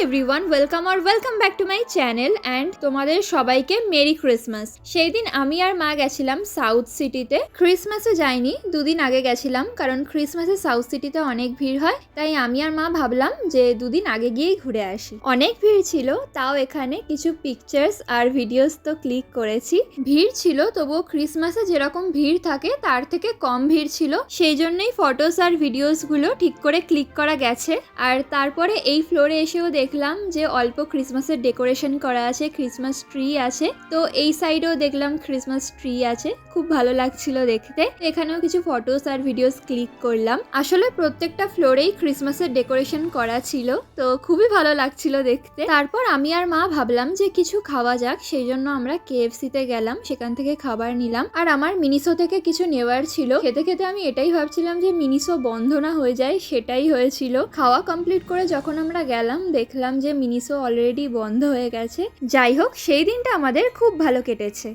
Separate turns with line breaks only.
Everyone, welcome back to my channel and তোমাদের সবাইকে merry Christmas. সেই দিন আমি আর মা গেছিলাম সাউথ সিটিতে। ক্রিসমাসে যাইনি, দুদিন আগে গেছিলাম, কারণ ক্রিসমাসে সাউথ সিটিতে অনেক ভিড় হয়, তাই আমি আর মা ভাবলাম যে দুদিন আগে গিয়েই ঘুরে আসি। অনেক ভিড় ছিল, তাও এখানে কিছু পিকচার্স আর ভিডিওস তো ক্লিক করেছি। ভিড় ছিল, তবুও ক্রিসমাসে যেরকম ভিড় থাকে তার থেকে কম ভিড় ছিল, সেই জন্যই ফটোস আর ভিডিওসগুলো ঠিক করে ক্লিক করা গেছে। আর তারপরে এই ফ্লোরে এসেও দেখলাম যে অল্প ক্রিসমাসের ডেকোরেশন করা আছে, ক্রিসমাস ট্রি আছে, তো এই সাইডেও দেখলাম ক্রিসমাস ট্রি আছে, খুব ভালো লাগছিল দেখতে। এখানেও কিছু ফটোস আর ভিডিওস ক্লিক করলাম। আসলে প্রত্যেকটা ফ্লোরেই ক্রিসমাসের ডেকোরেশন করা ছিল, তো খুবই ভালো লাগছিল দেখতে। তারপর আমি আর মা ভাবলাম যে কিছু খাওয়া যাক, সেই জন্য আমরা KFC-তে গেলাম, সেখান থেকে খাবার নিলাম। আর আমার মিনিসো থেকে কিছু নেওয়ার ছিল। খেতে খেতে আমি এটাই ভাবছিলাম যে মিনিসো বন্ধ না হয়ে যায়, সেটাই হয়েছিল। খাওয়া কমপ্লিট করে যখন আমরা গেলাম দেখলাম যে মিনিসো অলরেডি বন্ধ হয়ে গেছে। যাই হোক, সেই দিনটা আমাদের খুব ভালো কেটেছে।